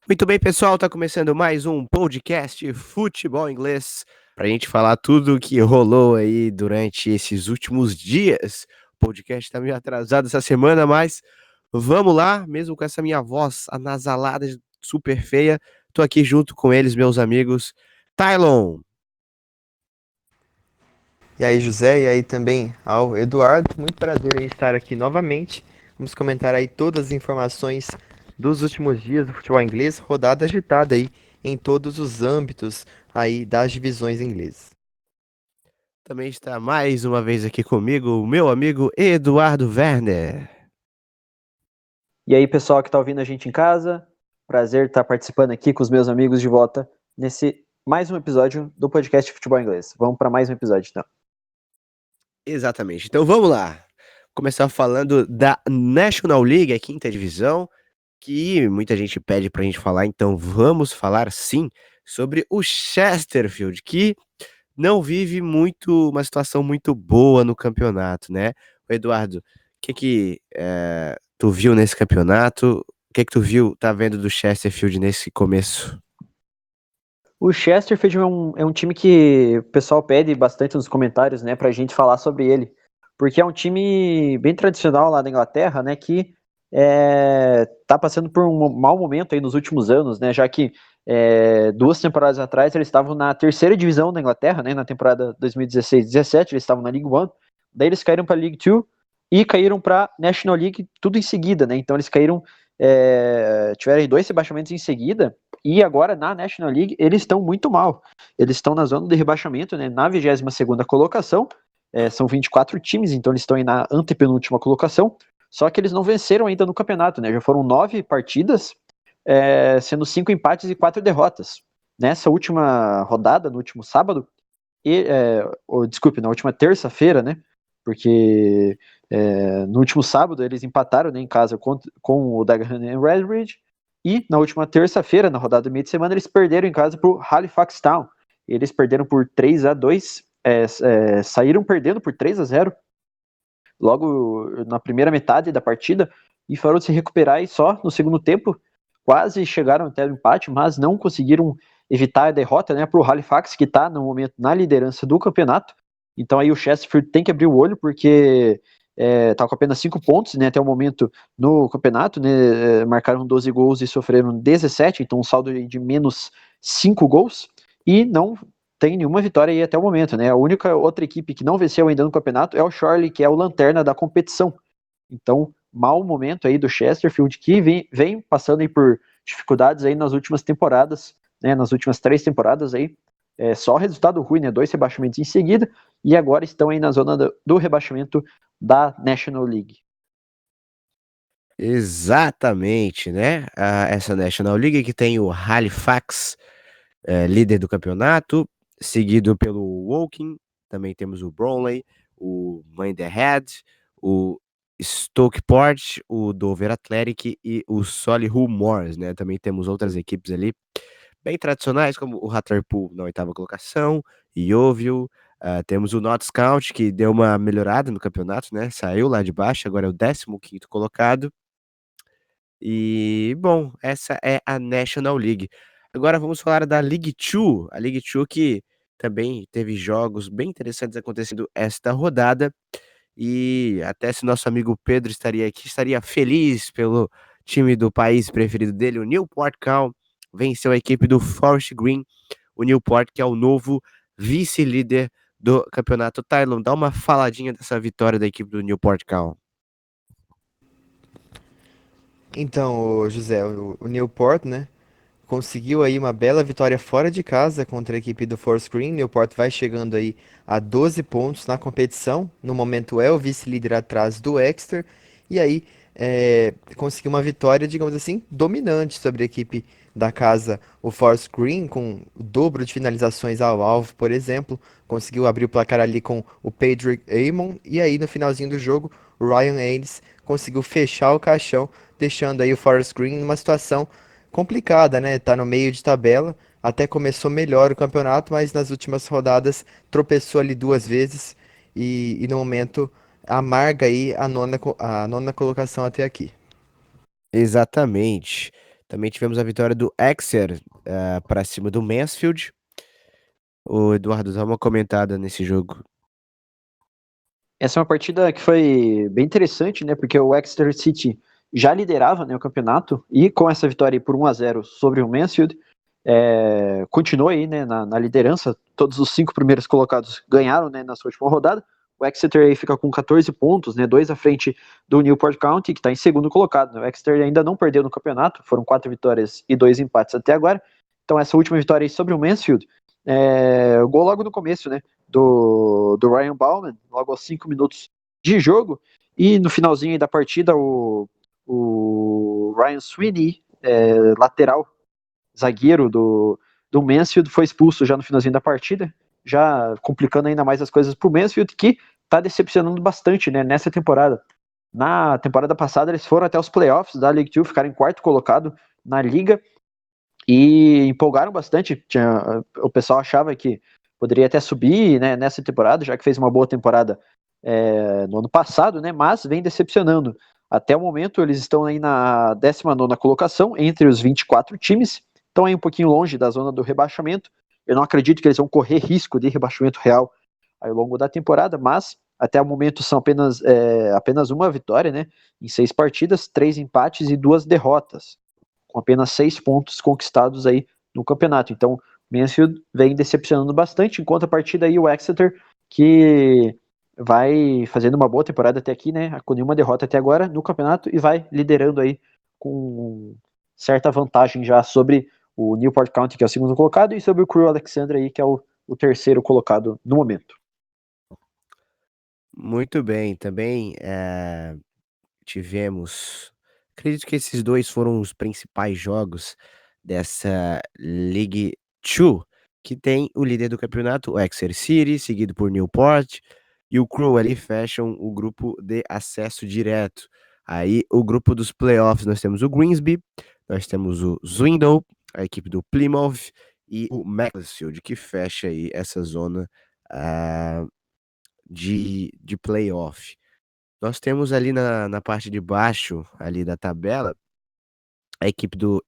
Muito bem, pessoal, está começando mais um podcast Futebol Inglês, para a gente falar tudo o que rolou aí durante esses últimos dias. O podcast está meio atrasado essa semana, mas vamos lá, mesmo com essa minha voz anasalada, super feia, tô aqui junto com eles, meus amigos. Tylon, E aí, José, e aí também ao Eduardo. Muito prazer em estar aqui novamente. Vamos comentar aí todas as informações dos últimos dias do futebol inglês, rodada agitada aí em todos os âmbitos aí das divisões inglesas. também está mais uma vez aqui comigo, o meu amigo Eduardo Werner. E aí, pessoal que está ouvindo a gente em casa, prazer estar participando aqui com os meus amigos de volta nesse mais um episódio do podcast Futebol Inglês. Vamos para mais um episódio, então. Exatamente. Então vamos lá. Começar falando da National League, a quinta divisão, que muita gente pede pra gente falar, então vamos falar sim sobre o Chesterfield, que não vive muito uma situação muito boa no campeonato, né? O Eduardo, o que tu viu nesse campeonato? O que tu viu, tá vendo do Chesterfield nesse começo? O Chesterfield é um time que o pessoal pede bastante nos comentários, né, para a gente falar sobre ele, porque é um time bem tradicional lá da Inglaterra, né, que tá passando por um mau momento aí nos últimos anos, né, já que 2 temporadas atrás eles estavam na terceira divisão da Inglaterra, né, na temporada 2016-17 eles estavam na League One, daí eles caíram para a League Two e caíram para National League tudo em seguida, né, então eles caíram, tiveram 2 rebaixamentos em seguida. E agora na National League eles estão muito mal. Eles estão na zona de rebaixamento, né, na 22ª colocação. São 24 times, então eles estão aí na antepenúltima colocação. Só que eles não venceram ainda no campeonato, né? Já foram 9 partidas, sendo 5 empates e 4 derrotas. Nessa última rodada, no último sábado, desculpe, na última terça-feira, né? Porque no último sábado eles empataram, né, em casa com o Dagenham Redbridge. E na última terça-feira, na rodada do meio de semana, eles perderam em casa para o Halifax Town. Eles perderam por 3-2, saíram perdendo por 3-0 logo na primeira metade da partida e foram se recuperar e só no segundo tempo quase chegaram até o empate, mas não conseguiram evitar a derrota, né, para o Halifax, que está no momento na liderança do campeonato. Então aí o Chesterfield tem que abrir o olho, porque tá com apenas 5 pontos, né, até o momento no campeonato, né, marcaram 12 gols e sofreram 17, então um saldo de menos 5 gols, e não tem nenhuma vitória aí até o momento, né? A única outra equipe que não venceu ainda no campeonato é o Chorley, que é o lanterna da competição. Então, mau momento aí do Chesterfield, que vem passando aí por dificuldades aí nas últimas temporadas, né? Nas últimas 3 temporadas aí, só resultado ruim, né? 2 rebaixamentos em seguida, e agora estão aí na zona do rebaixamento da National League. Exatamente, né? Essa National League que tem o Halifax, líder do campeonato, seguido pelo Woking, também temos o Bromley, o Maidenhead, o Stockport, o Dover Athletic e o Solihull Moors, né? Também temos outras equipes ali bem tradicionais, como o Hartlepool na oitava colocação, Yeovil, temos o Notts County, que deu uma melhorada no campeonato, né? Saiu lá de baixo, agora é o 15º colocado. E, bom, essa é a National League. Agora vamos falar da League Two, a League Two que também teve jogos bem interessantes acontecendo esta rodada, e até se nosso amigo Pedro estaria aqui, estaria feliz pelo time do país preferido dele, o Newport County, venceu a equipe do Forest Green, o Newport que é o novo vice-líder do campeonato. Tylon, dá uma faladinha dessa vitória da equipe do Newport County. Então, José, o Newport, né, conseguiu aí uma bela vitória fora de casa contra a equipe do Forest Green. Newport vai chegando aí a 12 pontos na competição. No momento é o vice-líder atrás do Exeter. E aí conseguiu uma vitória, digamos assim, dominante sobre a equipe da casa, o Forest Green, com o dobro de finalizações ao alvo, por exemplo. Conseguiu abrir o placar ali com o Patrick Amon. E aí no finalzinho do jogo, o Ryan Haynes conseguiu fechar o caixão, deixando aí o Forest Green numa situação complicada, né? Tá no meio de tabela. Até começou melhor o campeonato, mas nas últimas rodadas tropeçou ali 2 vezes e no momento amarga aí a nona colocação até aqui. Exatamente. Também tivemos a vitória do Exeter para cima do Mansfield. O Eduardo, dá uma comentada nesse jogo. Essa é uma partida que foi bem interessante, né? Porque o Exeter City já liderava, né, o campeonato e com essa vitória por 1-0 sobre o Mansfield, continua aí, né, na liderança. Todos os 5 primeiros colocados ganharam, né, na sua última rodada. O Exeter aí fica com 14 pontos, né, 2 à frente do Newport County, que está em segundo colocado, né? O Exeter ainda não perdeu no campeonato, foram 4 vitórias e 2 empates até agora. Então essa última vitória aí sobre o Mansfield, gol logo no começo, né, do Ryan Bauman, logo aos 5 minutos de jogo, e no finalzinho da partida o Ryan Sweeney, lateral, zagueiro do Mansfield, foi expulso já no finalzinho da partida, já complicando ainda mais as coisas para o Mansfield, que está decepcionando bastante, né, nessa temporada. Na temporada passada eles foram até os playoffs da League Two, ficaram em quarto colocado na liga e empolgaram bastante. O pessoal achava que poderia até subir, né, nessa temporada, já que fez uma boa temporada no ano passado, né, mas vem decepcionando. Até o momento eles estão aí na 19ª colocação entre os 24 times, estão aí um pouquinho longe da zona do rebaixamento. Eu não acredito que eles vão correr risco de rebaixamento real ao longo da temporada, mas até o momento são apenas uma vitória, né, em 6 partidas, 3 empates e 2 derrotas, com apenas 6 pontos conquistados aí no campeonato. Então, Mansfield vem decepcionando bastante, enquanto a partida aí o Exeter, que vai fazendo uma boa temporada até aqui, né, com nenhuma derrota até agora no campeonato, e vai liderando aí com certa vantagem já sobre o Newport County, que é o segundo colocado, e sobre o Crewe Alexandra aí, que é o terceiro colocado no momento. Muito bem, também tivemos. Acredito que esses dois foram os principais jogos dessa League Two, que tem o líder do campeonato, o Exeter City, seguido por Newport, e o Crewe ali fecham o grupo de acesso direto. Aí, o grupo dos playoffs, nós temos o Grimsby, nós temos o Swindon, a equipe do Plymouth, e o Macclesfield, que fecha aí essa zona ah, de playoff. Nós temos ali na parte de baixo, ali da tabela, a equipe do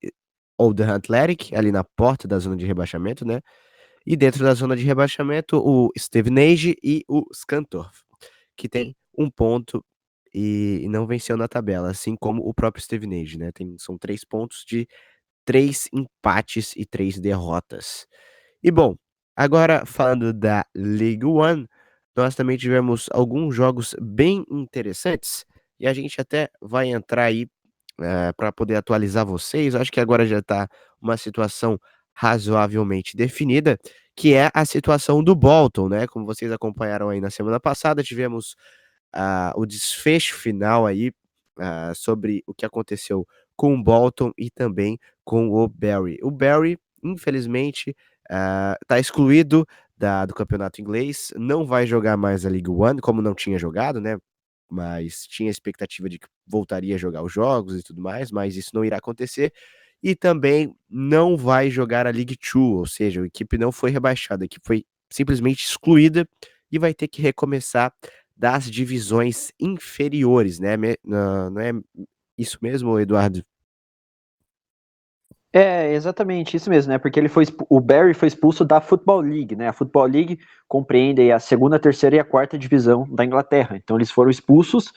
Oldham Athletic, ali na porta da zona de rebaixamento, né, e dentro da zona de rebaixamento, o Stevenage e o Scunthorpe, que tem 1 ponto e não venceu na tabela, assim como o próprio Stevenage, né, são 3 pontos de 3 empates e 3 derrotas. E bom, agora falando da League One, nós também tivemos alguns jogos bem interessantes, e a gente até vai entrar aí, para poder atualizar vocês. Acho que agora já está uma situação razoavelmente definida, que é a situação do Bolton, né, como vocês acompanharam aí na semana passada, tivemos o desfecho final aí, sobre o que aconteceu com o Bolton e também com o Barry. O Barry, infelizmente, tá excluído do campeonato inglês, não vai jogar mais a League One, como não tinha jogado, né, mas tinha expectativa de que voltaria a jogar os jogos e tudo mais, mas isso não irá acontecer. E também não vai jogar a League Two, ou seja, a equipe não foi rebaixada, a equipe foi simplesmente excluída e vai ter que recomeçar das divisões inferiores, né, não é isso mesmo, Eduardo? É, exatamente, isso mesmo, né? Porque o Barry foi expulso da Football League, né? A Football League compreende aí a segunda, terceira e a quarta divisão da Inglaterra. Então eles foram expulsos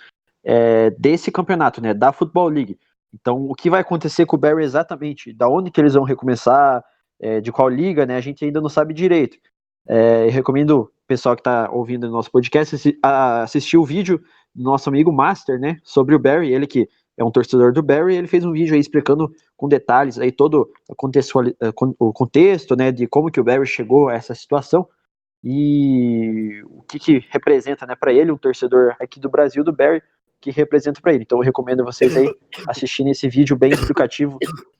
desse campeonato, né? Da Football League. Então o que vai acontecer com o Barry exatamente? Da onde que eles vão recomeçar? De qual liga, né? A gente ainda não sabe direito. Eu recomendo o pessoal que está ouvindo o nosso podcast assistir o vídeo do nosso amigo Master, né? Sobre o Barry, ele que é um torcedor do Barry, ele fez um vídeo aí explicando com detalhes aí todo o contexto, né, de como que o Barry chegou a essa situação e o que representa, né, para ele, um torcedor aqui do Brasil do Barry, que representa para ele. Então eu recomendo vocês aí assistirem esse vídeo bem explicativo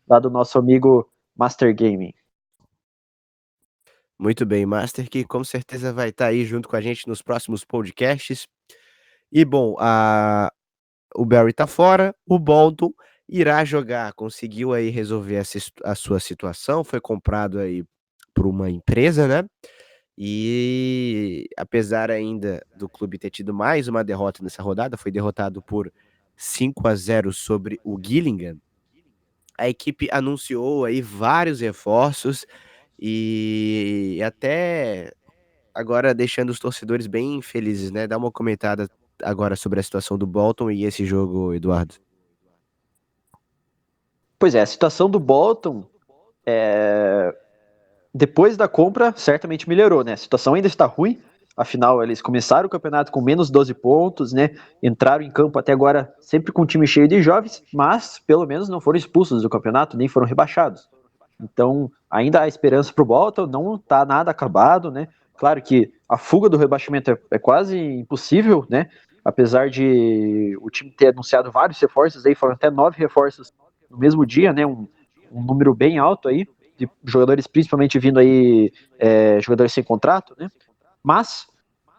lá do nosso amigo Master Gaming. Muito bem, Master, que com certeza vai estar aí junto com a gente nos próximos podcasts. E bom, o Barry tá fora, o Bolton irá jogar, conseguiu aí resolver a sua situação, foi comprado aí por uma empresa, né, e apesar ainda do clube ter tido mais uma derrota nessa rodada, foi derrotado por 5-0 sobre o Gillingham, a equipe anunciou aí vários reforços e até agora deixando os torcedores bem felizes, né? Dá uma comentada agora sobre a situação do Bolton e esse jogo, Eduardo. Pois é, a situação do Bolton, depois da compra, certamente melhorou, né? A situação ainda está ruim, afinal, eles começaram o campeonato com menos 12 pontos, né? Entraram em campo até agora sempre com um time cheio de jovens, mas pelo menos não foram expulsos do campeonato, nem foram rebaixados. Então, ainda há esperança para o Bolton, não está nada acabado, né? Claro que a fuga do rebaixamento é quase impossível, né? Apesar de o time ter anunciado vários reforços, aí foram até 9 reforços no mesmo dia, né? Um número bem alto aí, de jogadores principalmente vindo aí, jogadores sem contrato, né? Mas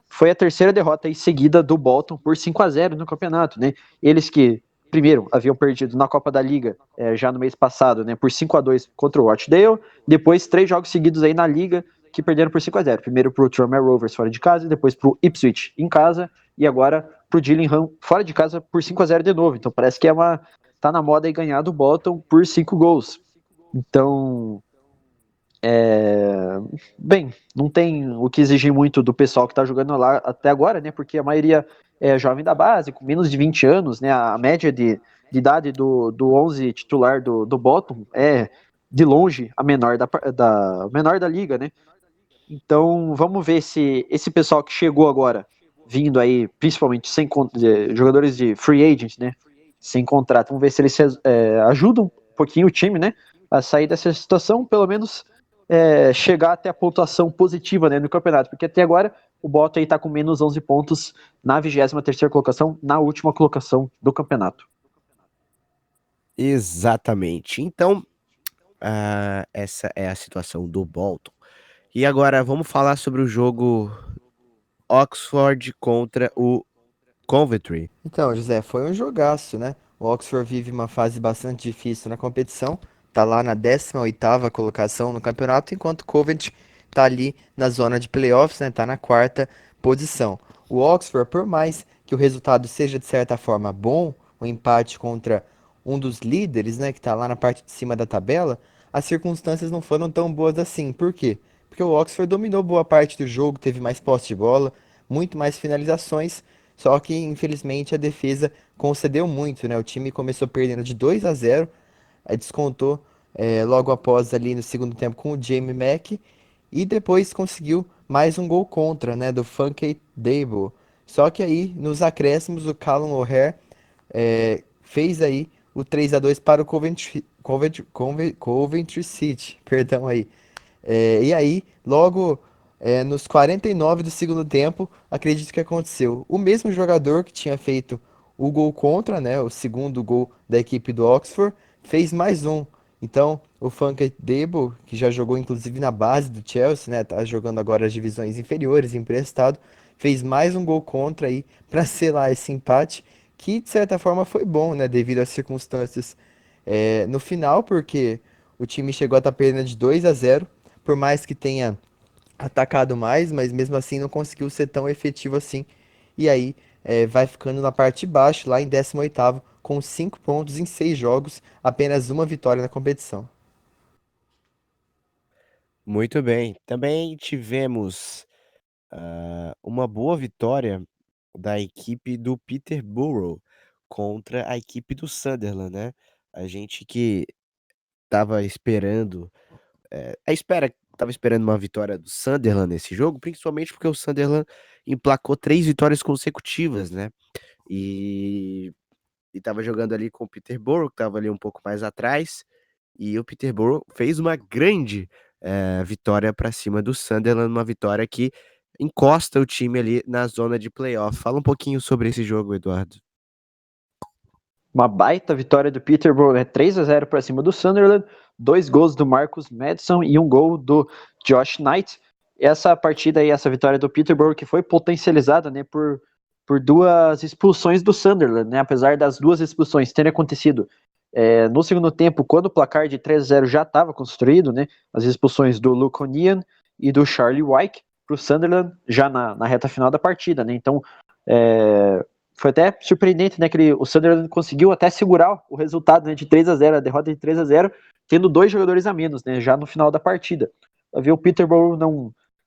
foi a terceira derrota aí seguida do Bolton por 5-0 no campeonato, né? Eles que primeiro haviam perdido na Copa da Liga já no mês passado, né, por 5-2 contra o Rochdale, depois 3 jogos seguidos aí na Liga que perderam por 5-0, primeiro para o Tranmere Rovers fora de casa, depois para o Ipswich em casa e agora para o Gillingham fora de casa por 5-0 de novo. Então parece que tá na moda aí ganhar do Bolton por 5 gols. Então bem, não tem o que exigir muito do pessoal que está jogando lá até agora, né? Porque a maioria é jovem da base, com menos de 20 anos, né? A média de idade do 11 titular do Bolton é de longe a menor menor da liga, né? Então vamos ver se esse pessoal que chegou agora, vindo aí, principalmente jogadores de free agent, né? Sem contrato, vamos ver se eles ajudam um pouquinho o time, né? A sair dessa situação, pelo menos chegar até a pontuação positiva, né, no campeonato, porque até agora o Bolton está com menos 11 pontos na 23ª colocação, na última colocação do campeonato. Exatamente. Então, essa é a situação do Bolton. E agora vamos falar sobre o jogo Oxford contra o Coventry. Então, José, foi um jogaço, né? O Oxford vive uma fase bastante difícil na competição, tá lá na 18ª colocação no campeonato, enquanto o Coventry tá ali na zona de playoffs, né? Tá na 4ª posição. O Oxford, por mais que o resultado seja de certa forma bom, o empate contra um dos líderes, né, que tá lá na parte de cima da tabela, as circunstâncias não foram tão boas assim. Por quê? Porque o Oxford dominou boa parte do jogo, teve mais posse de bola, muito mais finalizações, só que infelizmente a defesa concedeu muito, né? O time começou perdendo de 2-0, aí descontou logo após ali no segundo tempo com o Jamie Mack e depois conseguiu mais um gol contra, né, do Funky Dable. Só que aí nos acréscimos o Callum O'Hare fez aí o 3-2 para o Coventry City, perdão aí. E aí, logo nos 49 do segundo tempo, acredito que aconteceu. O mesmo jogador que tinha feito o gol contra, né, o segundo gol da equipe do Oxford, fez mais um. Então, o Funky Debo, que já jogou inclusive na base do Chelsea, né, tá jogando agora as divisões inferiores, emprestado, fez mais um gol contra aí para selar esse empate, que de certa forma foi bom, né, devido às circunstâncias no final, porque o time chegou a estar perdendo de 2-0, por mais que tenha atacado mais, mas mesmo assim não conseguiu ser tão efetivo assim. E aí vai ficando na parte de baixo, lá em 18º, com 5 pontos em 6 jogos, apenas uma vitória na competição. Muito bem. Também tivemos uma boa vitória da equipe do Peterborough contra a equipe do Sunderland, né? A gente que estava esperando, estava esperando uma vitória do Sunderland nesse jogo, principalmente porque o Sunderland emplacou 3 vitórias consecutivas, né? E estava jogando ali com o Peterborough, que estava ali um pouco mais atrás, e o Peterborough fez uma grande vitória para cima do Sunderland, uma vitória que encosta o time ali na zona de playoff. Fala um pouquinho sobre esse jogo, Eduardo. Uma baita vitória do Peterborough, 3-0 para cima do Sunderland, 2 gols do Marcus Madison e um gol do Josh Knight. Essa partida aí, essa vitória do Peterborough, que foi potencializada, né, por 2 expulsões do Sunderland, né, apesar das 2 expulsões terem acontecido no segundo tempo, quando o placar de 3-0 já estava construído, né, as expulsões do Luke O'Neill e do Charlie Wyke para o Sunderland já na reta final da partida, né, então foi até surpreendente, né, que o Sunderland conseguiu até segurar o resultado, né, de 3-0, a derrota de 3-0, tendo 2 jogadores a menos, né, já no final da partida. Vai ver, o Peterborough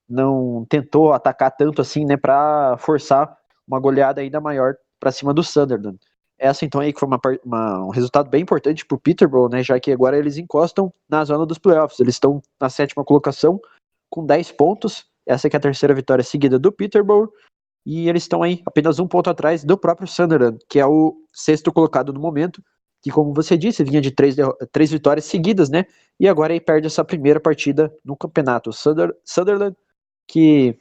não tentou atacar tanto assim, né, para forçar uma goleada ainda maior para cima do Sunderland. Essa então aí que foi um resultado bem importante para o Peterborough, né, já que agora eles encostam na zona dos playoffs. Eles estão na 7ª colocação com 10 pontos. Essa que é a 3ª vitória seguida do Peterborough. E eles estão aí apenas 1 ponto atrás do próprio Sunderland, que é o 6º colocado no momento, que, como você disse, vinha de 3 vitórias seguidas, né? E agora aí perde essa primeira partida no campeonato. O Sunderland, que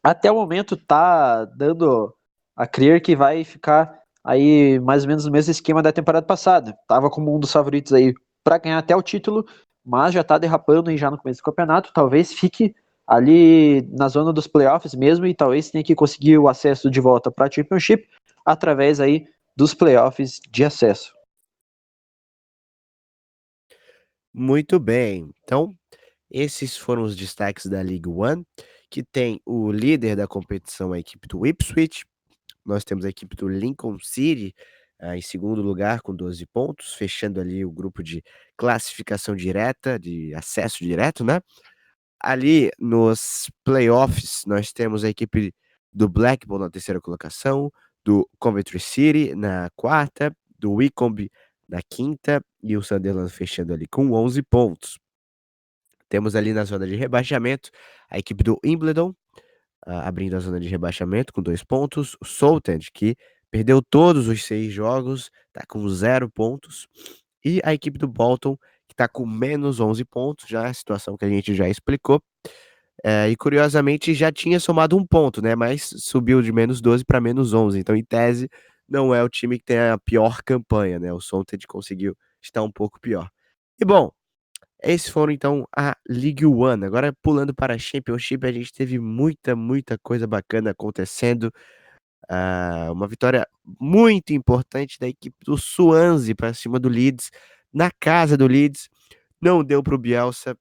até o momento tá dando a crer que vai ficar aí mais ou menos no mesmo esquema da temporada passada. Tava como um dos favoritos aí para ganhar até o título, mas já tá derrapando aí já no começo do campeonato. Talvez fique ali na zona dos playoffs mesmo e talvez tenha que conseguir o acesso de volta para a Championship através aí dos playoffs de acesso. Muito bem. Então, esses foram os destaques da League One, que tem o líder da competição, a equipe do Ipswich. Nós temos a equipe do Lincoln City, em segundo lugar com 12 pontos, fechando ali o grupo de classificação direta, de acesso direto, né? Ali nos playoffs, nós temos a equipe do Blackpool na 3ª colocação, do Coventry City na 4ª, do Wycombe na 5ª e o Sunderland fechando ali com 11 pontos. Temos ali na zona de rebaixamento a equipe do Wimbledon, abrindo a zona de rebaixamento com 2 pontos. O Salted, que perdeu todos os 6 jogos, está com 0 pontos. E a equipe do Bolton, que está com menos 11 pontos, já a situação que a gente já explicou. E curiosamente já tinha somado 1 ponto, né? Mas subiu de menos 12 para menos 11. Então, em tese, não é o time que tem a pior campanha, né? O Salted conseguiu estar um pouco pior. E bom, esses foram então a League One. Agora pulando para a Championship, a gente teve muita coisa bacana acontecendo. Uma vitória muito importante da equipe do Swansea para cima do Leeds, na casa do Leeds. Não deu para o Bielsa.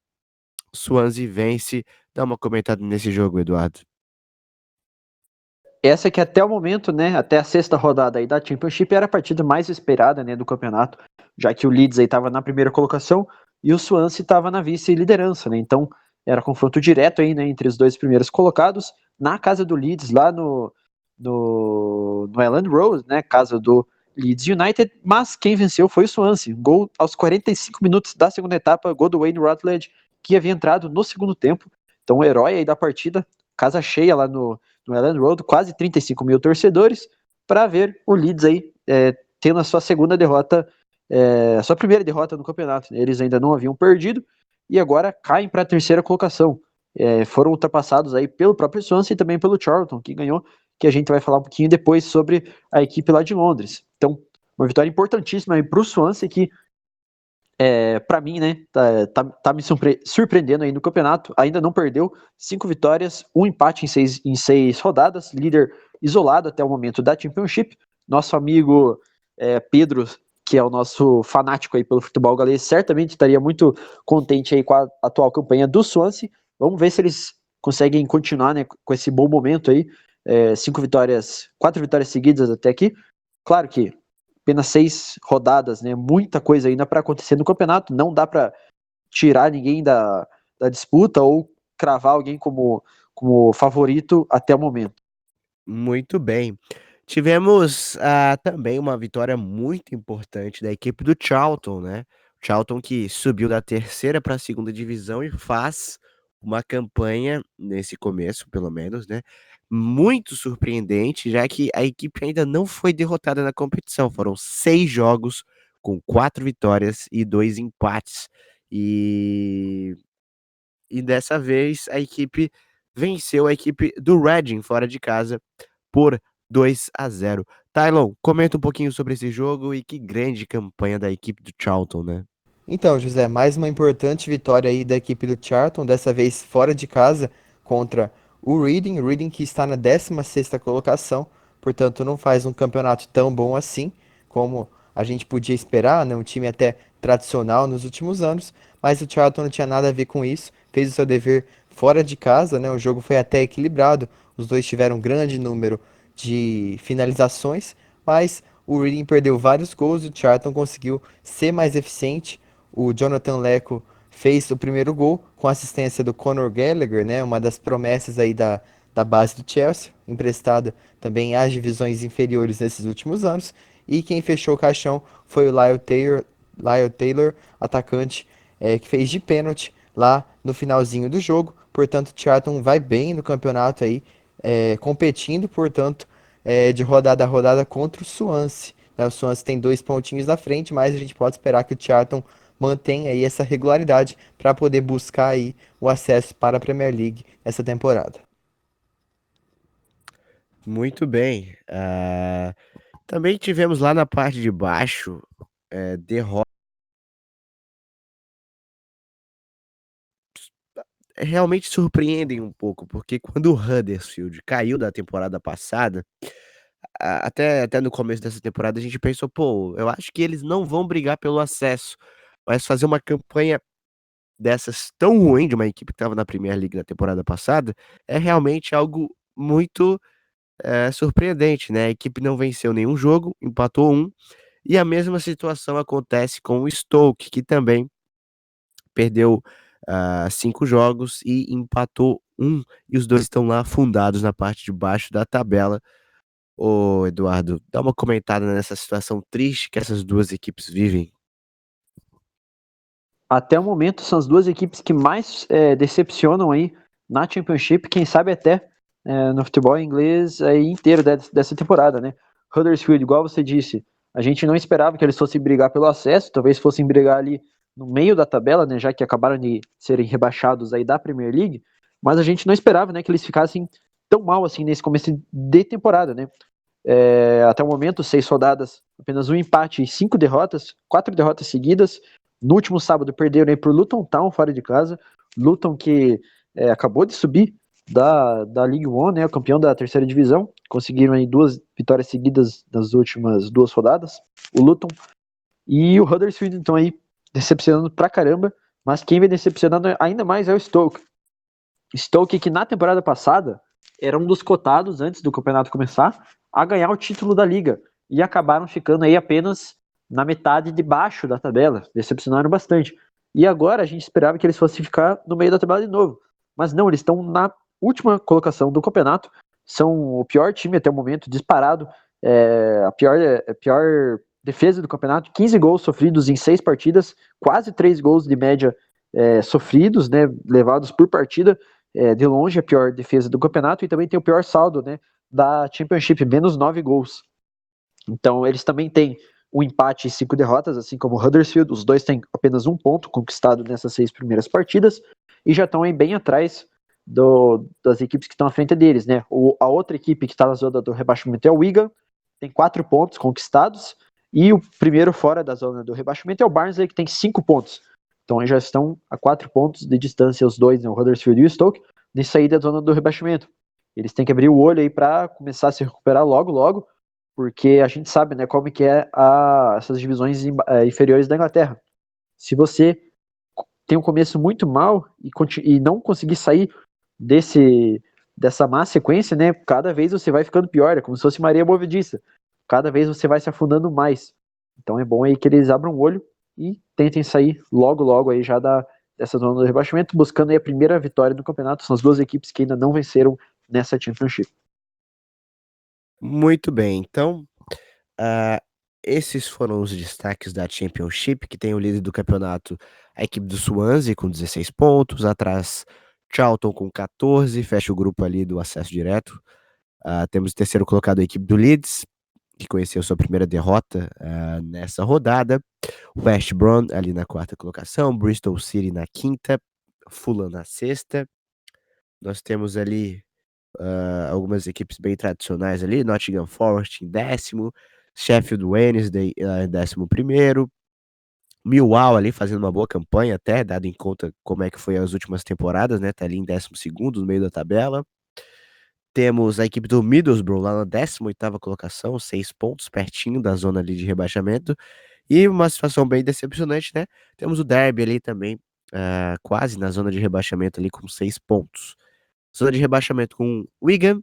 Swansea vence. Dá uma comentada nesse jogo, Eduardo. Essa que até o momento, né, até a 6ª rodada aí da Championship era a partida mais esperada, né, do campeonato, já que o Leeds aí estava na primeira colocação e o Swansea estava na vice-liderança, né? Então era confronto direto aí, né, entre os 2 primeiros colocados na casa do Leeds, lá no Elland Road, né, casa do Leeds United, mas quem venceu foi o Swansea. Gol aos 45 minutos da segunda etapa, gol do Wayne Routledge, que havia entrado no segundo tempo. Então o herói aí da partida, casa cheia lá no Elland Road, quase 35 mil torcedores, para ver o Leeds aí tendo a sua segunda derrota, a sua primeira derrota no campeonato. Eles ainda não haviam perdido e agora caem para a 3ª colocação. Foram ultrapassados aí pelo próprio Swansea e também pelo Charlton, que ganhou, que a gente vai falar um pouquinho depois sobre a equipe lá de Londres. Então, uma vitória importantíssima aí para o Swansea, que para mim, né, tá me surpreendendo aí no campeonato. Ainda não perdeu, 5 vitórias, 1 empate em 6 rodadas, líder isolado até o momento da Championship. Nosso amigo Pedro, que é o nosso fanático aí pelo futebol galês, certamente estaria muito contente aí com a atual campanha do Swansea. Vamos ver se eles conseguem continuar, né, com esse bom momento aí. 4 vitórias seguidas até aqui. Claro que apenas 6 rodadas, né? Muita coisa ainda para acontecer no campeonato. Não dá para tirar ninguém da disputa ou cravar alguém como favorito até o momento. Muito bem. Tivemos também uma vitória muito importante da equipe do Charlton, né? O Charlton que subiu da 3ª para a 2ª divisão e faz uma campanha, nesse começo pelo menos, né? Muito surpreendente, já que a equipe ainda não foi derrotada na competição. Foram 6 jogos com 4 vitórias e 2 empates. E dessa vez a equipe venceu a equipe do Reading fora de casa por 2-0. Tylon, comenta um pouquinho sobre esse jogo e que grande campanha da equipe do Charlton, né? Então, José, mais uma importante vitória aí da equipe do Charlton, dessa vez fora de casa, contra o Reading. O Reading que está na 16ª colocação, portanto não faz um campeonato tão bom assim, como a gente podia esperar, né? Um time até tradicional nos últimos anos, mas o Charlton não tinha nada a ver com isso, fez o seu dever fora de casa, né? O jogo foi até equilibrado, os dois tiveram um grande número de finalizações, mas o Reading perdeu vários gols e o Charlton conseguiu ser mais eficiente. O Jonathan Leco fez o primeiro gol com assistência do Conor Gallagher, né, uma das promessas aí da base do Chelsea, emprestada também às divisões inferiores nesses últimos anos. E quem fechou o caixão foi o Lyle Taylor, atacante, que fez de pênalti lá no finalzinho do jogo. Portanto, o Charlton vai bem no campeonato aí, competindo, portanto, de rodada a rodada contra o Swansea, né? O Swansea tem 2 pontinhos na frente, mas a gente pode esperar que o Charlton mantenha aí essa regularidade para poder buscar aí o acesso para a Premier League essa temporada. Muito bem. Também tivemos lá na parte de baixo derrotas realmente surpreendem um pouco, porque quando o Huddersfield caiu da temporada passada, até no começo dessa temporada a gente pensou: "Pô, eu acho que eles não vão brigar pelo acesso", mas fazer uma campanha dessas tão ruim de uma equipe que estava na Premier League na temporada passada, é realmente algo muito, surpreendente, né. A equipe não venceu nenhum jogo, empatou um, e a mesma situação acontece com o Stoke, que também perdeu, 5 jogos e empatou um, e os 2 estão lá afundados na parte de baixo da tabela. Ô Eduardo, dá uma comentada nessa situação triste que essas 2 equipes vivem. Até o momento, são as duas equipes que mais decepcionam aí na Championship, quem sabe até no futebol inglês aí inteiro dessa temporada, né? Huddersfield, igual você disse, a gente não esperava que eles fossem brigar pelo acesso, talvez fossem brigar ali no meio da tabela, né? Já que acabaram de serem rebaixados aí da Premier League, mas a gente não esperava, né? Que eles ficassem tão mal assim nesse começo de temporada, né? Até o momento, 6 rodadas, apenas um empate e 5 derrotas, 4 derrotas seguidas. No último sábado perderam aí pro Luton Town fora de casa. Luton que acabou de subir da League One, né, o campeão da terceira divisão. Conseguiram aí 2 vitórias seguidas nas últimas 2 rodadas. O Luton e o Huddersfield, então aí decepcionando pra caramba. Mas quem vem decepcionando ainda mais é o Stoke. Stoke que na temporada passada era um dos cotados antes do campeonato começar a ganhar o título da liga e acabaram ficando aí apenas na metade de baixo da tabela, decepcionaram bastante. E agora a gente esperava que eles fossem ficar no meio da tabela de novo, mas não, eles estão na última colocação do campeonato, são o pior time até o momento, disparado, a pior defesa do campeonato, 15 gols sofridos em 6 partidas, quase 3 gols de média sofridos, né, levados por partida, de longe a pior defesa do campeonato e também tem o pior saldo, né, da Championship, menos 9 gols. Então eles também têm um empate e 5 derrotas, assim como o Huddersfield, os dois têm apenas um ponto conquistado nessas 6 primeiras partidas e já estão aí bem atrás das equipes que estão à frente deles, né? A outra equipe que está na zona do rebaixamento é o Wigan, tem 4 pontos conquistados e o primeiro fora da zona do rebaixamento é o Barnsley, que tem 5 pontos. Então já estão a 4 pontos de distância os dois, né, o Huddersfield e o Stoke, de sair da zona do rebaixamento. Eles têm que abrir o olho aí para começar a se recuperar logo, logo, porque a gente sabe, né, como que é essas divisões inferiores da Inglaterra. Se você tem um começo muito mal e não conseguir sair dessa má sequência, né, cada vez você vai ficando pior, é como se fosse Maria Movediça. Cada vez você vai se afundando mais. Então é bom aí que eles abram o olho e tentem sair logo, logo aí já dessa zona do rebaixamento, buscando aí a primeira vitória do campeonato. São as duas equipes que ainda não venceram nessa Championship. Muito bem, então, ah, esses foram os destaques da Championship, que tem o líder do campeonato, a equipe do Swansea com 16 pontos, atrás Charlton com 14, fecha o grupo ali do acesso direto. Temos o terceiro colocado a equipe do Leeds, que conheceu sua primeira derrota, nessa rodada. West Brom ali na quarta colocação, Bristol City na quinta, Fulham na sexta. Nós temos ali, algumas equipes bem tradicionais ali, Nottingham Forest em décimo, Sheffield Wednesday, em 11º, Millwall ali fazendo uma boa campanha até, dado em conta como é que foi as últimas temporadas, né, tá ali em 12º no meio da tabela. Temos a equipe do Middlesbrough lá na 18ª colocação, 6 pontos, pertinho da zona ali de rebaixamento. E uma situação bem decepcionante, né, temos o Derby ali também, quase na zona de rebaixamento ali com 6 pontos. Zona de rebaixamento com Wigan,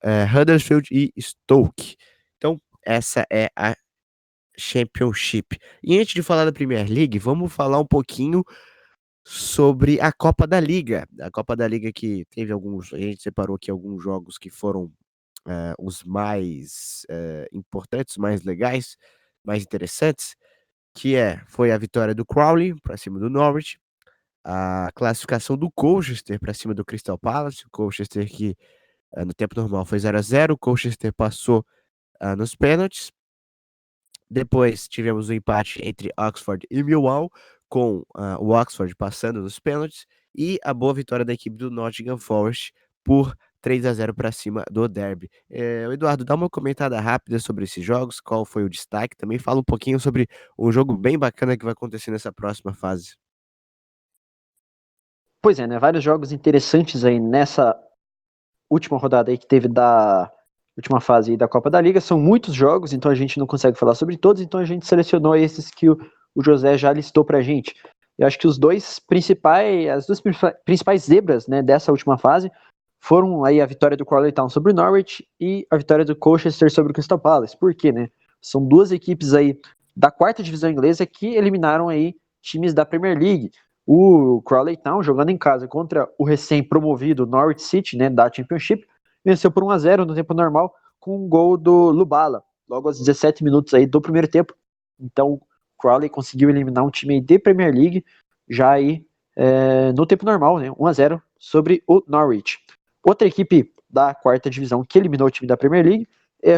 Huddersfield e Stoke. Então, essa é a Championship. E antes de falar da Premier League, vamos falar um pouquinho sobre a Copa da Liga. A Copa da Liga que teve alguns, a gente separou aqui alguns jogos que foram os mais importantes, mais legais, mais interessantes, foi a vitória do Crowley para cima do Norwich, a classificação do Colchester para cima do Crystal Palace, o Colchester que no tempo normal foi 0-0, o Colchester passou nos pênaltis. Depois tivemos o empate entre Oxford e Millwall, com o Oxford passando nos pênaltis, e a boa vitória da equipe do Nottingham Forest por 3-0 para cima do Derby. Eduardo, dá uma comentada rápida sobre esses jogos, qual foi o destaque, também fala um pouquinho sobre um jogo bem bacana que vai acontecer nessa próxima fase. Pois é, né? Vários jogos interessantes aí nessa última rodada aí que teve da última fase aí da Copa da Liga. São muitos jogos, então a gente não consegue falar sobre todos, então a gente selecionou esses que o José já listou pra gente. Eu acho que as duas principais zebras, né, dessa última fase foram aí a vitória do Crawley Town sobre o Norwich e a vitória do Colchester sobre o Crystal Palace. Por quê, né? São duas equipes aí da quarta divisão inglesa que eliminaram aí times da Premier League. O Crawley Town, jogando em casa contra o recém-promovido Norwich City, né, da Championship, venceu por 1-0 no tempo normal, com um gol do Lubala, logo aos 17 minutos aí do primeiro tempo. Então, o Crawley conseguiu eliminar um time de Premier League, já aí no tempo normal, né, 1-0 sobre o Norwich. Outra equipe da quarta divisão que eliminou o time da Premier League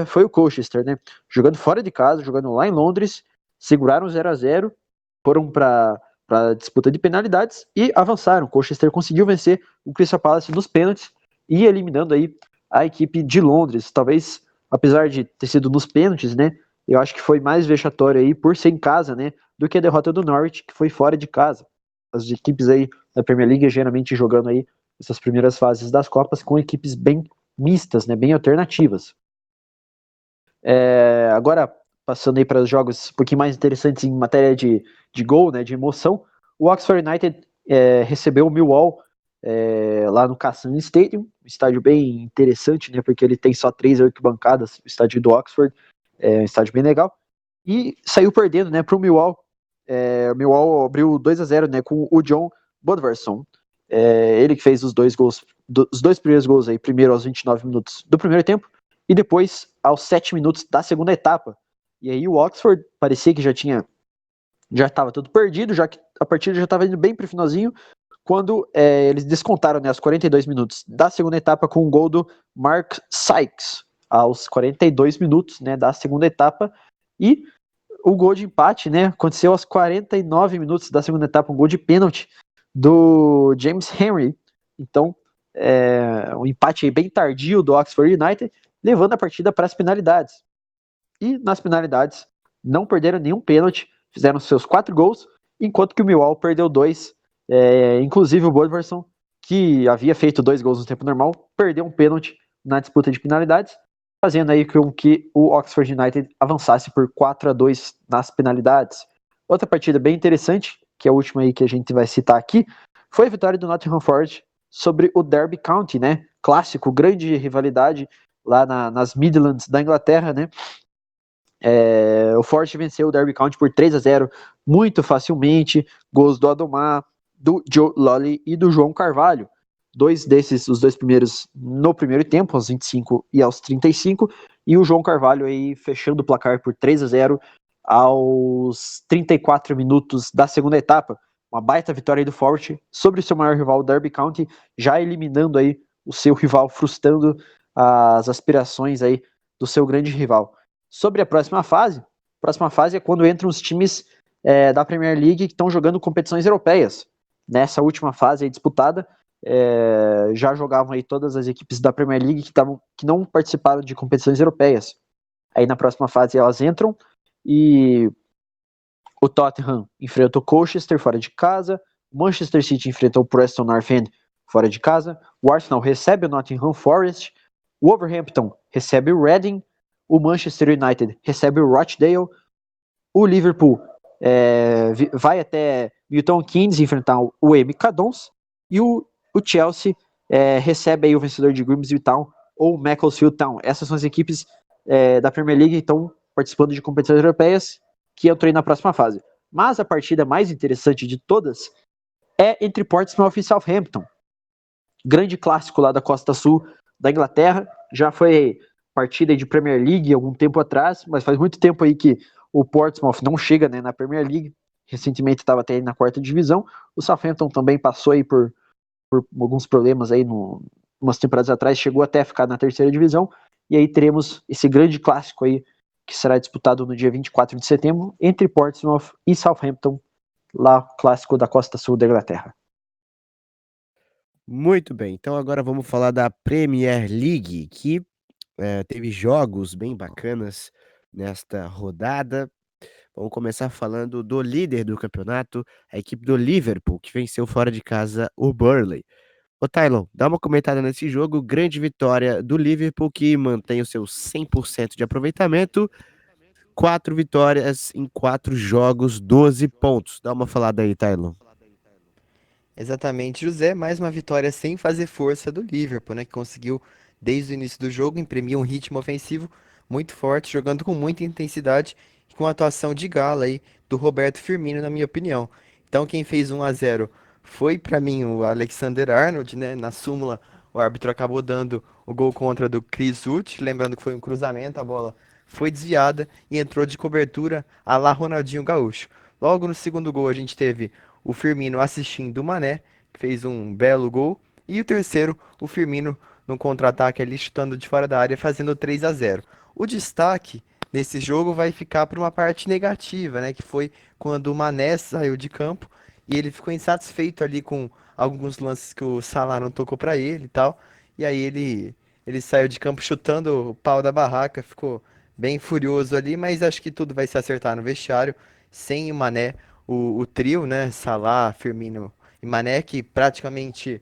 foi o Colchester, né, jogando fora de casa, jogando lá em Londres, seguraram 0-0, foram para disputa de penalidades e avançaram. O Colchester conseguiu vencer o Crystal Palace nos pênaltis e eliminando aí a equipe de Londres. Talvez, apesar de ter sido nos pênaltis, né, eu acho que foi mais vexatório aí por ser em casa, né, do que a derrota do Norwich, que foi fora de casa. As equipes aí da Premier League geralmente jogando aí essas primeiras fases das Copas com equipes bem mistas, né, bem alternativas. Agora, passando aí para os jogos um pouquinho mais interessantes em matéria de gol, né, de emoção, o Oxford United recebeu o Millwall lá no Castle Stadium, um estádio bem interessante, né, porque ele tem só 3 arquibancadas, o estádio do Oxford, um estádio bem legal, e saiu perdendo, né, para o Millwall. O Millwall abriu 2-0, né, com o John Bodvarsson, ele que fez os dois primeiros gols aí, primeiro aos 29 minutos do primeiro tempo, e depois aos 7 minutos da segunda etapa. E aí o Oxford parecia que já estava tudo perdido, já que a partida já estava indo bem para o finalzinho, quando eles descontaram, né, aos 42 minutos da segunda etapa com o gol do Mark Sykes, aos 42 minutos, né, da segunda etapa, e o gol de empate, né, aconteceu aos 49 minutos da segunda etapa, um gol de pênalti do James Henry. Então, um empate bem tardio do Oxford United, levando a partida para as penalidades. E nas penalidades, não perderam nenhum pênalti, fizeram seus 4 gols, enquanto que o Millwall perdeu 2, inclusive o Bodvarsson, que havia feito 2 gols no tempo normal, perdeu um pênalti na disputa de penalidades, fazendo aí com que o Oxford United avançasse por 4-2 nas penalidades. Outra partida bem interessante, que é a última aí que a gente vai citar aqui, foi a vitória do Nottingham Forest sobre o Derby County, né? Clássico, grande rivalidade lá nas Midlands da Inglaterra, né? O Forest venceu o Derby County por 3-0 muito facilmente, gols do Adomar, do Joe Lolly e do João Carvalho. Os dois primeiros no primeiro tempo, aos 25 e aos 35, e o João Carvalho aí fechando o placar por 3-0 aos 34 minutos da segunda etapa. Uma baita vitória aí do Forest sobre o seu maior rival, o Derby County, já eliminando aí o seu rival, frustrando as aspirações aí do seu grande rival. Sobre a próxima fase é quando entram os times da Premier League que estão jogando competições europeias. Nessa última fase aí disputada, já jogavam aí todas as equipes da Premier League que não participaram de competições europeias. Aí na próxima fase elas entram e o Tottenham enfrenta o Colchester fora de casa, o Manchester City enfrenta o Preston North End fora de casa, o Arsenal recebe o Nottingham Forest, o Wolverhampton recebe o Reading, o Manchester United recebe o Rochdale, o Liverpool vai até Milton Keynes enfrentar o MK Dons, e o Chelsea recebe aí o vencedor de Grimsby Town ou Macclesfield Town. Essas são as equipes da Premier League que estão participando de competições europeias que entram aí na próxima fase. Mas a partida mais interessante de todas é entre Portsmouth e Southampton. Grande clássico lá da costa sul da Inglaterra. Já foi partida de Premier League algum tempo atrás, mas faz muito tempo aí que o Portsmouth não chega, né, na Premier League. Recentemente estava até aí na 4ª divisão. O Southampton também passou aí por alguns problemas aí umas temporadas atrás, chegou até a ficar na 3ª divisão. E aí teremos esse grande clássico aí que será disputado no dia 24 de setembro entre Portsmouth e Southampton, lá clássico da costa sul da Inglaterra. Muito bem, então agora vamos falar da Premier League, que teve jogos bem bacanas nesta rodada. Vamos começar falando do líder do campeonato, a equipe do Liverpool, que venceu fora de casa o Burnley. Ô Tylon, dá uma comentada nesse jogo, grande vitória do Liverpool, que mantém o seu 100% de aproveitamento, 4 vitórias em 4 jogos, 12 pontos. Dá uma falada aí, Tylon. Exatamente, José, mais uma vitória sem fazer força do Liverpool, né, que conseguiu desde o início do jogo imprimir um ritmo ofensivo muito forte, jogando com muita intensidade e com a atuação de gala aí do Roberto Firmino, na minha opinião. Então, quem fez 1-0 foi para mim o Alexander-Arnold, né? Na súmula, o árbitro acabou dando o gol contra do Chris Wood, lembrando que foi um cruzamento, a bola foi desviada e entrou de cobertura a lá Ronaldinho Gaúcho. Logo no segundo gol a gente teve o Firmino assistindo o Mané, que fez um belo gol. E o terceiro, o Firmino no contra-ataque ali, chutando de fora da área, fazendo 3-0. O destaque nesse jogo vai ficar para uma parte negativa, né? Que foi quando o Mané saiu de campo e ele ficou insatisfeito ali com alguns lances que o Salah não tocou para ele e tal. E aí ele saiu de campo chutando o pau da barraca, ficou bem furioso ali, mas acho que tudo vai se acertar no vestiário. Sem o Mané, o trio, né? Salah, Firmino e Mané, que praticamente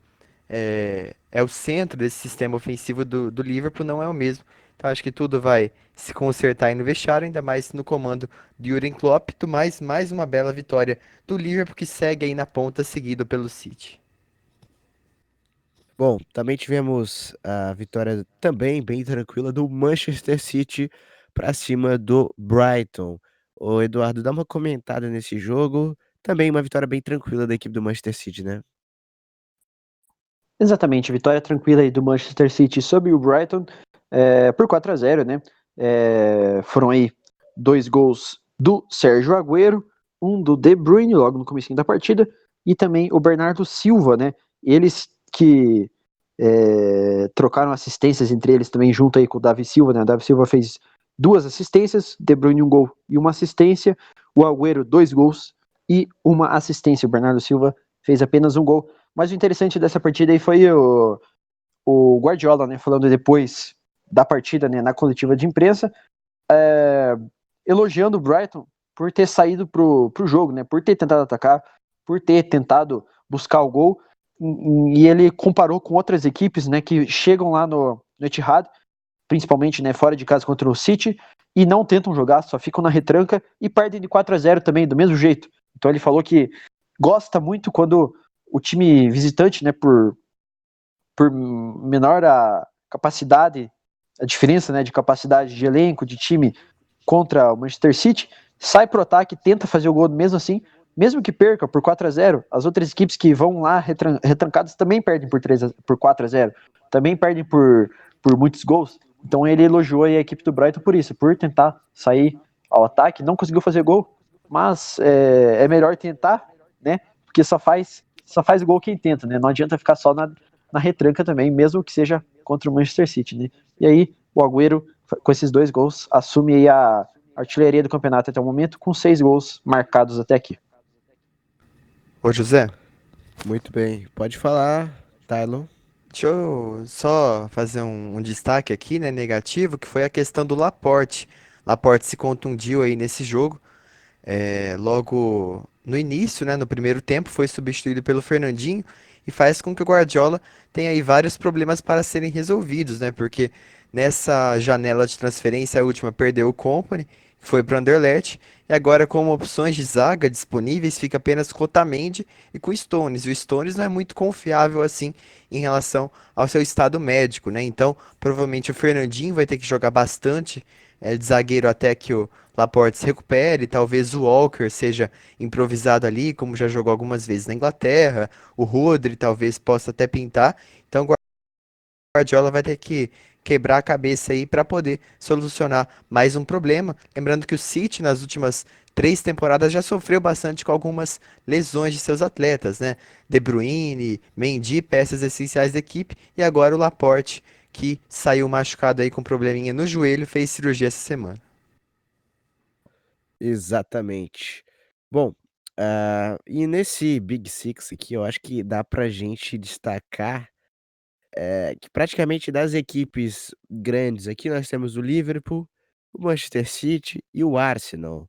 é o centro desse sistema ofensivo do Liverpool, não é o mesmo. Então acho que tudo vai se consertar aí no vestiário, ainda mais no comando de Jürgen Klopp, mais uma bela vitória do Liverpool que segue aí na ponta, seguido pelo City. Bom, também tivemos a vitória também bem tranquila do Manchester City para cima do Brighton. Ô Eduardo, dá uma comentada nesse jogo. Também uma vitória bem tranquila da equipe do Manchester City, né? Exatamente, vitória tranquila aí do Manchester City sobre o Brighton por 4-0, né? Foram aí 2 gols do Sérgio Agüero, um do De Bruyne logo no começo da partida e também o Bernardo Silva, né? Eles que trocaram assistências entre eles também junto aí com o Davi Silva, né? O Davi Silva fez 2 assistências, De Bruyne 1 gol e 1 assistência, o Agüero 2 gols e 1 assistência, o Bernardo Silva fez apenas 1 gol. Mas o interessante dessa partida aí foi o Guardiola, né, falando depois da partida, né, na coletiva de imprensa, elogiando o Brighton por ter saído pro jogo, né, por ter tentado atacar, por ter tentado buscar o gol, e ele comparou com outras equipes, né, que chegam lá no Etihad, principalmente, né, fora de casa contra o City, e não tentam jogar, só ficam na retranca e perdem de 4-0 também, do mesmo jeito. Então ele falou que gosta muito quando o time visitante, né, por menor a capacidade, a diferença, né, de capacidade de elenco, de time contra o Manchester City, sai pro ataque, tenta fazer o gol mesmo assim, mesmo que perca por 4-0, as outras equipes que vão lá retrancadas também perdem por 4-0, também perdem por muitos gols. Então ele elogiou a equipe do Brighton por isso, por tentar sair ao ataque, não conseguiu fazer gol, mas é melhor tentar, né, porque só faz gol quem tenta, né? Não adianta ficar só na retranca também, mesmo que seja contra o Manchester City, né? E aí, o Agüero, com esses 2 gols, assume aí a artilharia do campeonato até o momento, com 6 gols marcados até aqui. Ô José, Muito bem, pode falar, Tylon. deixa eu só fazer um destaque aqui, né, negativo, que foi a questão do Laporte. Laporte se contundiu aí nesse jogo. Logo no início, né, no primeiro tempo, foi substituído pelo Fernandinho e faz com que o Guardiola tenha aí vários problemas para serem resolvidos, né? Porque nessa janela de transferência, a última perdeu o Company, foi para o Anderlecht. E agora, como opções de zaga disponíveis, fica apenas com Otamendi e com o Stones. E o Stones não é muito confiável assim em relação ao seu estado médico, né? Então, provavelmente o Fernandinho vai ter que jogar bastante de zagueiro até que o Laporte se recupere. Talvez o Walker seja improvisado ali, como já jogou algumas vezes na Inglaterra. O Rodri talvez possa até pintar. Então, Guardiola vai ter que quebrar a cabeça aí para poder solucionar mais um problema. Lembrando que o City nas últimas 3 temporadas já sofreu bastante com algumas lesões de seus atletas, né? De Bruyne, Mendy, peças essenciais da equipe, e agora o Laporte, que saiu machucado aí com probleminha no joelho, fez cirurgia essa semana. Exatamente. Bom, e nesse Big Six aqui, eu acho que dá pra gente destacar, que praticamente das equipes grandes aqui, nós temos o Liverpool, o Manchester City e o Arsenal.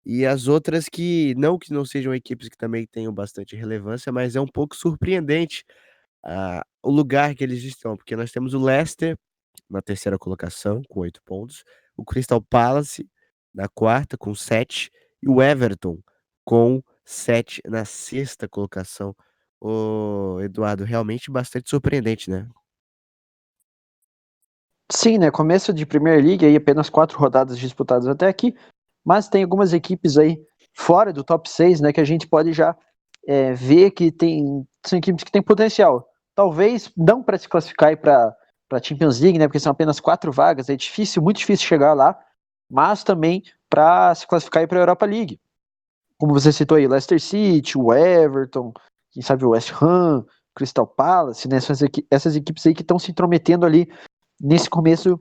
E as outras que não sejam equipes que também tenham bastante relevância, mas é um pouco surpreendente, o lugar que eles estão, porque nós temos o Leicester na terceira colocação com 8 pontos, o Crystal Palace na quarta com 7 e o Everton com 7 na sexta colocação. Ô Eduardo, realmente bastante surpreendente, né? Sim, né? Começo de Premier League, aí apenas 4 rodadas disputadas até aqui, mas tem algumas equipes aí fora do top 6, né? Que a gente pode já ver que são equipes que têm potencial. Talvez não para se classificar para Champions League, né? Porque são apenas 4 vagas, é difícil, muito difícil chegar lá, mas também para se classificar para a Europa League. Como você citou aí, Leicester City, o Everton, quem sabe o West Ham, Crystal Palace, né? São essas equipes aí que estão se intrometendo ali nesse começo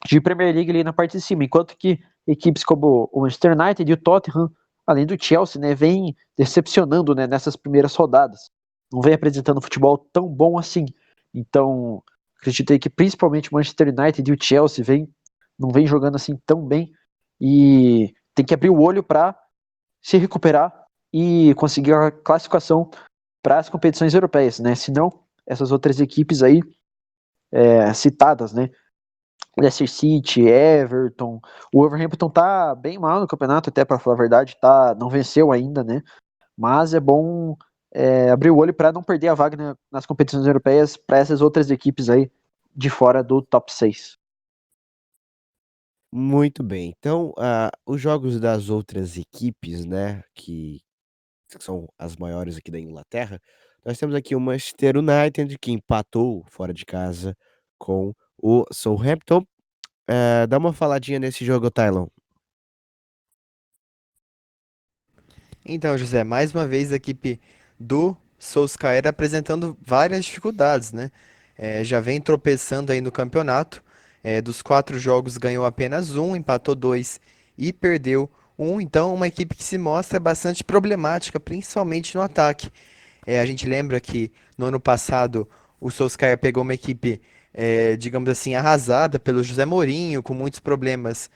de Premier League ali na parte de cima, enquanto que equipes como o Manchester United e o Tottenham, além do Chelsea, né, vem decepcionando, né, nessas primeiras rodadas. Não vem apresentando futebol tão bom assim. Então, acreditei que principalmente o Manchester United e o Chelsea não vem jogando assim tão bem e tem que abrir o olho para se recuperar e conseguir a classificação para as competições europeias, né? Senão, essas outras equipes aí citadas, né? Leicester City, Everton. O Wolverhampton tá bem mal no campeonato, até para falar a verdade, não venceu ainda, né? Mas é bom abrir o olho para não perder a vaga nas competições europeias para essas outras equipes aí de fora do top 6. Muito bem. Então, os jogos das outras equipes, né, que são as maiores aqui da Inglaterra, nós temos aqui o Manchester United, que empatou fora de casa com o Southampton. Dá uma faladinha nesse jogo, Tylon. Então, José, mais uma vez a equipe do Solskjaer apresentando várias dificuldades, né? Já vem tropeçando aí no campeonato. Dos 4 jogos ganhou apenas um, empatou dois e perdeu um. Então, uma equipe que se mostra bastante problemática, principalmente no ataque. A gente lembra que no ano passado o Solskjaer pegou uma equipe, digamos assim, arrasada pelo José Mourinho, com muitos problemas,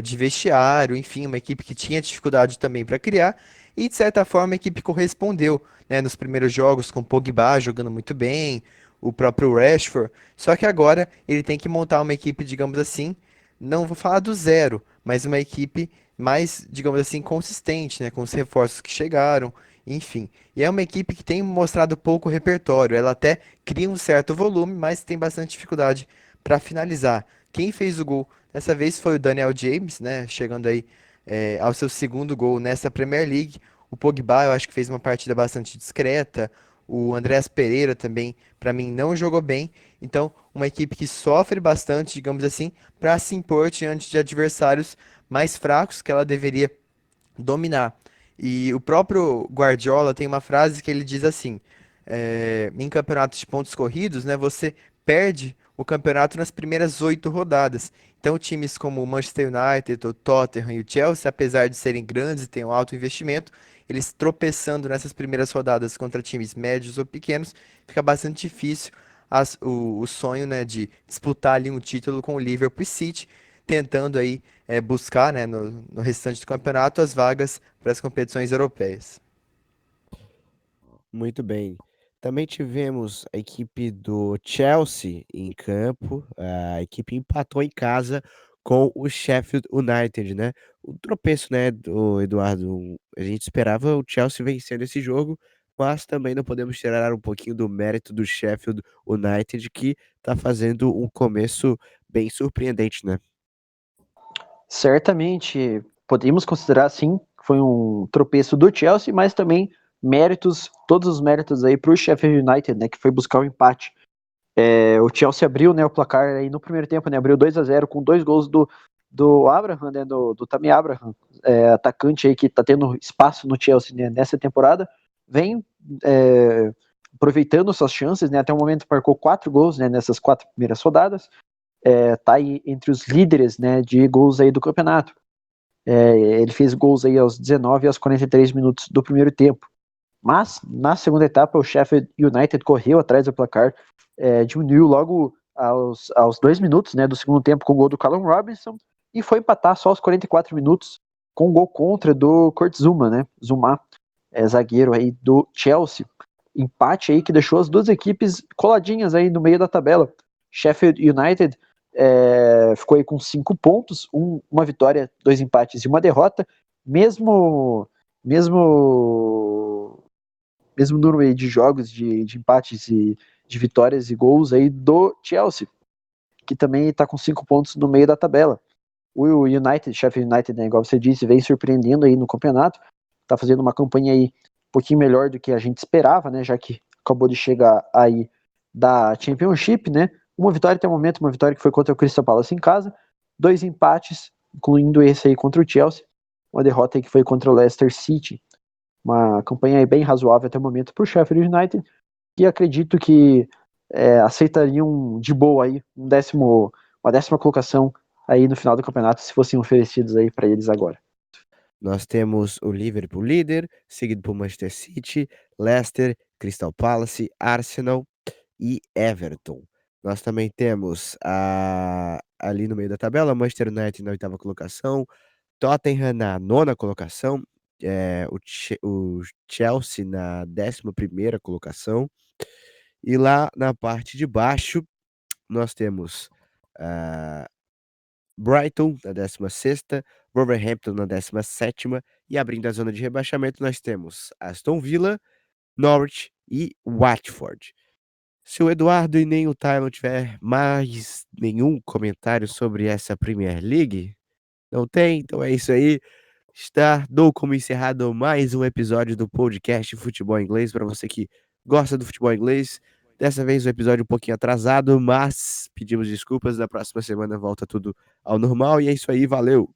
de vestiário, enfim, uma equipe que tinha dificuldade também para criar, e de certa forma a equipe correspondeu, né, nos primeiros jogos com o Pogba jogando muito bem, o próprio Rashford, só que agora ele tem que montar uma equipe, digamos assim, não vou falar do zero, mas uma equipe mais, digamos assim, consistente, né, com os reforços que chegaram, enfim. E é uma equipe que tem mostrado pouco repertório. Ela até cria um certo volume, mas tem bastante dificuldade para finalizar. Quem fez o gol dessa vez foi o Daniel James, né? Chegando aí ao seu segundo gol nessa Premier League. O Pogba, eu acho que fez uma partida bastante discreta. O Andreas Pereira também, para mim, não jogou bem. Então, uma equipe que sofre bastante, digamos assim, para se impor diante de adversários mais fracos que ela deveria dominar. E o próprio Guardiola tem uma frase que ele diz assim: em campeonatos de pontos corridos, né, você perde o campeonato nas primeiras 8 rodadas. Então, times como o Manchester United, o Tottenham e o Chelsea, apesar de serem grandes e terem um alto investimento, eles tropeçando nessas primeiras rodadas contra times médios ou pequenos, fica bastante difícil o sonho, né, de disputar ali um título com o Liverpool e City, tentando aí buscar, né, no restante do campeonato as vagas para as competições europeias. Muito bem. Também tivemos a equipe do Chelsea em campo. A equipe empatou em casa com o Sheffield United, né. O tropeço, né, do Eduardo, a gente esperava o Chelsea vencendo esse jogo, mas também não podemos tirar um pouquinho do mérito do Sheffield United, que tá fazendo um começo bem surpreendente, né. Certamente podemos considerar sim, que foi um tropeço do Chelsea, mas também méritos, todos os méritos aí para o Sheffield United, né, que foi buscar o empate. O Chelsea abriu, né, o placar aí no primeiro tempo, né, abriu 2-0 com 2 gols do Abraham, né, do Tammy Abraham, atacante aí que tá tendo espaço no Chelsea, né, nessa temporada, vem aproveitando suas chances, né, até o momento marcou 4 gols, né, nessas 4 primeiras rodadas, tá aí entre os líderes, né, de gols aí do campeonato. Ele fez gols aí aos 19 e aos 43 minutos do primeiro tempo. Mas, na segunda etapa, o Sheffield United correu atrás do placar, diminuiu logo aos 2 minutos, né, do segundo tempo com o gol do Callum Robinson e foi empatar só aos 44 minutos com o gol contra do Kurt Zouma, né, Zouma, zagueiro aí do Chelsea. Empate aí que deixou as duas equipes coladinhas aí no meio da tabela. Sheffield United ficou aí com 5 pontos, uma vitória, 2 empates e uma derrota, mesmo número aí de jogos, de empates e de vitórias e gols aí do Chelsea, que também está com 5 pontos no meio da tabela. O United, Sheffield United, né, igual você disse, vem surpreendendo aí no campeonato, está fazendo uma campanha aí um pouquinho melhor do que a gente esperava, né, já que acabou de chegar aí da Championship, né, uma vitória até o momento, uma vitória que foi contra o Crystal Palace em casa, 2 empates, incluindo esse aí contra o Chelsea, uma derrota aí que foi contra o Leicester City. Uma campanha aí bem razoável até o momento para o Sheffield United, que acredito que aceitariam de boa aí uma 10ª colocação aí no final do campeonato, se fossem oferecidos aí para eles agora. Nós temos o Liverpool líder, seguido por Manchester City, Leicester, Crystal Palace, Arsenal e Everton. Nós também temos ali no meio da tabela, Manchester United na 8ª colocação, Tottenham na 9ª colocação, o Chelsea na 11ª colocação, e lá na parte de baixo nós temos Brighton na 16ª, Wolverhampton na 17ª, e abrindo a zona de rebaixamento nós temos Aston Villa, Norwich e Watford. Se o Eduardo e nem o Tylon tiver mais nenhum comentário sobre essa Premier League, não tem? Então é isso aí. Dou como encerrado mais um episódio do podcast Futebol Inglês para você que gosta do futebol inglês. Dessa vez o episódio um pouquinho atrasado, mas pedimos desculpas. Na próxima semana volta tudo ao normal. E é isso aí, valeu!